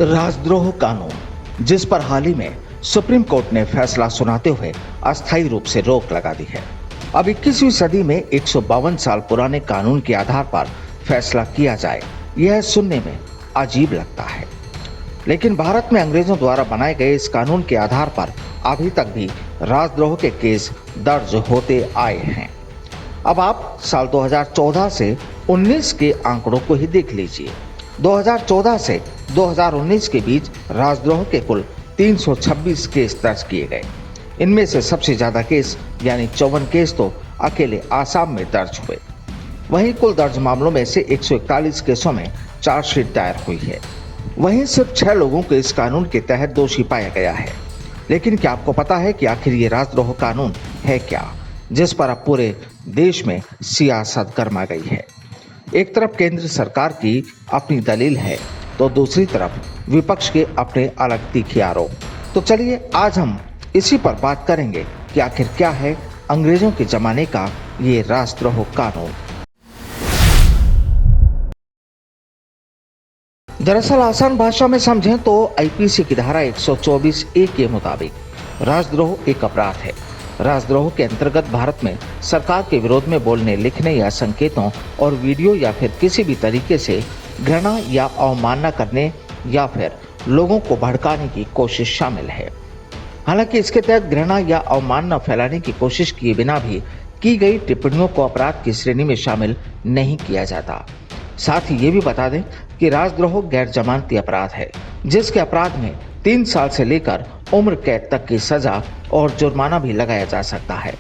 राजद्रोह कानून, जिस पर हाल ही में सुप्रीम कोर्ट ने फैसला सुनाते हुए अस्थायी रूप से रोक लगा दी है। अब 21वीं सदी में 152 साल पुराने कानून के आधार पर फैसला किया जाए, यह सुनने में अजीब लगता है। लेकिन भारत में अंग्रेजों द्वारा बनाए गए इस कानून के आधार पर अभी तक भी राजद्रोह के केस दर्ज होते आए हैं। अब आप साल 2014 से 19 के आंकड़ों को ही देख लीजिए। 2014 से 2019 के बीच राजद्रोह के कुल 326 केस दर्ज किए गए। इनमें से सबसे ज्यादा केस यानी 54 केस तो अकेले आसाम में दर्ज हुए। वहीं कुल दर्ज मामलों में से 141 केसों में चार्जशीट दायर हुई है। वहीं सिर्फ 6 लोगों को इस कानून के तहत दोषी पाया गया है। लेकिन क्या आपको पता है कि आखिर ये राजद्रोह कानून है क्या, जिस पर अब पूरे देश में सियासत गरमा गई है। एक तरफ केंद्र सरकार की अपनी दलील है तो दूसरी तरफ विपक्ष के अपने अलग तीखे आरोप। तो चलिए आज हम इसी पर बात करेंगे कि आखिर क्या है अंग्रेजों के जमाने का ये राजद्रोह कानून। दरअसल आसान भाषा में समझें तो आईपीसी की धारा 124A के मुताबिक राजद्रोह एक अपराध है। राजद्रोह के अंतर्गत भारत में सरकार के विरोध में बोलने, लिखने या संकेतों और वीडियो या फिर किसी भी तरीके से घृणा या अवमानना करने या फिर लोगों को भड़काने की कोशिश शामिल है। हालांकि इसके तहत घृणा या अवमानना फैलाने की कोशिश किए बिना भी की गई टिप्पणियों को अपराध की श्रेणी में शामिल नहीं किया जाता। साथ ही ये भी बता दें कि राजद्रोह गैर जमानती अपराध है, जिसके अपराध में 3 साल से लेकर उम्र कैद तक की सजा और जुर्माना भी लगाया जा सकता है।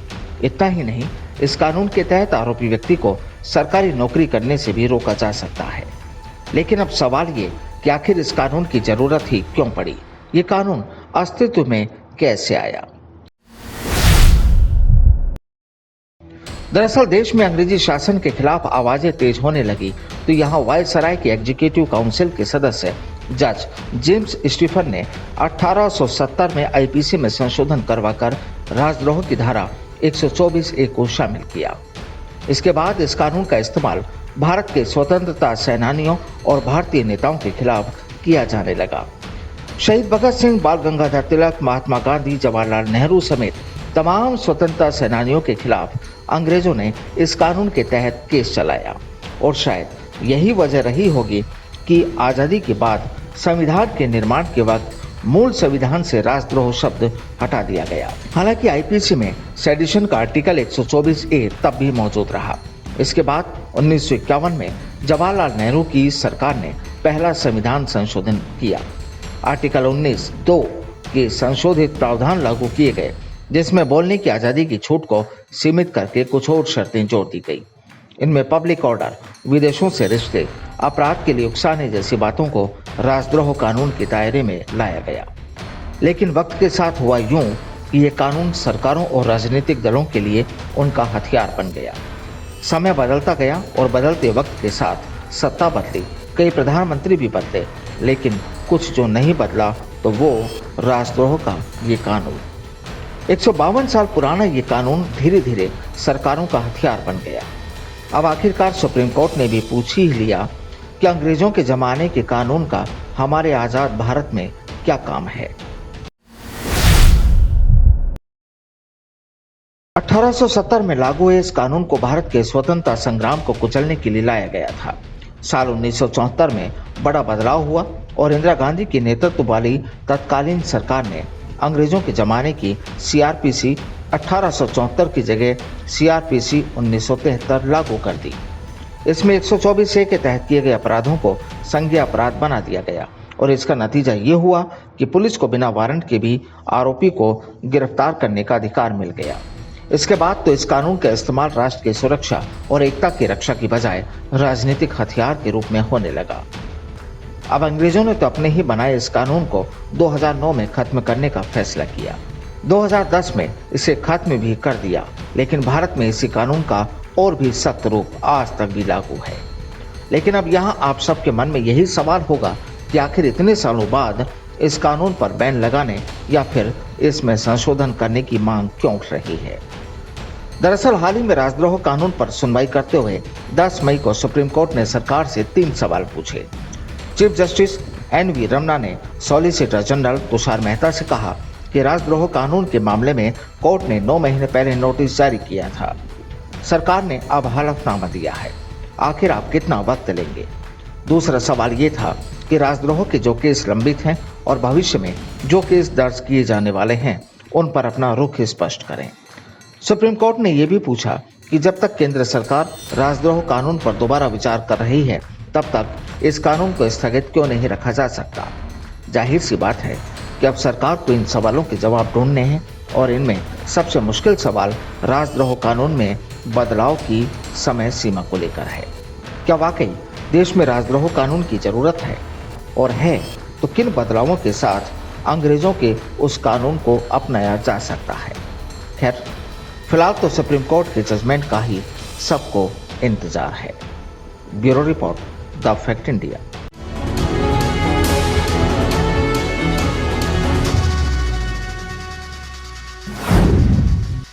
इतना ही नहीं, इस कानून के तहत आरोपी व्यक्ति को सरकारी नौकरी करने से भी रोका जा सकता है। लेकिन अब सवाल ये कि आखिर इस कानून की जरूरत ही क्यों पड़ी? ये कानून अस्तित्व में कैसे आया? दरअसल देश में अंग्रेजी शासन के खिलाफ आवाजें तेज होने लगी तो यहाँ वायसराय के एग्जीक्यूटिव काउंसिल के सदस्य जज जेम्स स्टीफन ने 1870 में आईपीसी में संशोधन करवाकर राजद्रोह की धारा 124A को शामिल किया। इसके बाद इस कानून का इस्तेमाल भारत के स्वतंत्रता सेनानियों और भारतीय नेताओं के खिलाफ किया जाने लगा। शहीद भगत सिंह, बाल गंगाधर तिलक, महात्मा गांधी, जवाहरलाल नेहरू समेत तमाम स्वतंत्रता सेनानियों के खिलाफ अंग्रेजों ने इस कानून के तहत केस चलाया और शायद यही वजह रही होगी कि आजादी के बाद संविधान के निर्माण के वक्त मूल संविधान से राजद्रोह शब्द हटा दिया गया। हालांकि आईपीसी में सेडिशन का आर्टिकल 124A तब भी मौजूद रहा। इसके बाद 1951 में जवाहरलाल नेहरू की सरकार ने पहला संविधान संशोधन किया। आर्टिकल 19(2) के संशोधित प्रावधान लागू किए गए, जिसमें बोलने की आजादी की छूट को सीमित करके कुछ और शर्तें जोड़ दी गई। इनमें पब्लिक ऑर्डर, विदेशों से रिश्ते, अपराध के लिए उकसाने जैसी बातों को राजद्रोह कानून के दायरे में लाया गया। लेकिन वक्त के साथ हुआ यूं कि ये कानून सरकारों और राजनीतिक दलों के लिए उनका हथियार बन गया। समय बदलता गया और बदलते वक्त के साथ सत्ता बदली, कई प्रधानमंत्री भी बदले, लेकिन कुछ जो नहीं बदला तो वो राजद्रोह का ये कानून। 152 साल पुराना ये कानून धीरे धीरे सरकारों का हथियार बन गया। अब आखिरकार सुप्रीम कोर्ट ने भी पूछ ही लिया कि अंग्रेजों के जमाने के कानून का हमारे आजाद भारत में क्या काम है। 1870 में लागू हुए इस कानून को भारत के स्वतंत्रता संग्राम को कुचलने के लिए लाया गया था। साल 1974 में बड़ा बदलाव हुआ और इंदिरा गांधी की नेतृत्व वाली तत्कालीन सरकार ने अंग्रेजों के जमाने की सीआरपीसी 1874 की जगह सीआरपीसी 1973 लागू कर दी। इसमें 124A के तहत किए गए अपराधों को संज्ञेय अपराध बना दिया गया और इसका नतीजा ये हुआ कि पुलिस को बिना वारंट के भी आरोपी को गिरफ्तार करने का अधिकार मिल गया। इसके बाद तो इस कानून का इस्तेमाल राष्ट्र की सुरक्षा और एकता की रक्षा की बजाय राजनीतिक हथियार के रूप में होने लगा। अब अंग्रेजों ने तो अपने ही बनाए इस कानून को 2009 में खत्म करने का फैसला किया। 2010 में इसे खत्म भी कर दिया, लेकिन भारत में इसी कानून का और भी सख्त रूप आज तक भी लागू है। लेकिन अब यहाँ आप सबके मन में यही सवाल होगा कि आखिर इतने सालों बाद इस कानून पर बैन लगाने या फिर इसमें संशोधन करने की मांग क्यों उठ रही है। दरअसल हाल ही में राजद्रोह कानून पर सुनवाई करते हुए 10 मई को सुप्रीम कोर्ट ने सरकार से 3 सवाल पूछे। चीफ जस्टिस एनवी रमना ने सॉलिसिटर जनरल तुषार मेहता से कहा कि राजद्रोह कानून के मामले में कोर्ट ने 9 महीने पहले नोटिस जारी किया था। सरकार ने अब हलफनामा दिया है, आखिर आप कितना वक्त लेंगे? दूसरा सवाल ये था कि राजद्रोह के जो केस लंबित हैं और भविष्य में जो केस दर्ज किए जाने वाले हैं उन पर अपना रुख स्पष्ट करें। सुप्रीम कोर्ट ने यह भी पूछा कि जब तक केंद्र सरकार राजद्रोह कानून पर दोबारा विचार कर रही है तब तक इस कानून को स्थगित क्यों नहीं रखा जा सकता। जाहिर सी बात है कि अब सरकार को इन सवालों के जवाब ढूंढने हैं और इनमें सबसे मुश्किल सवाल राजद्रोह कानून में बदलाव की समय सीमा को लेकर है। क्या वाकई देश में राजद्रोह कानून की जरूरत है, और है तो किन बदलावों के साथ अंग्रेजों के उस कानून को अपनाया जा सकता है। खैर, फिलहाल तो सुप्रीम कोर्ट के जजमेंट का ही सबको इंतजार है। Bureau report, the fact India.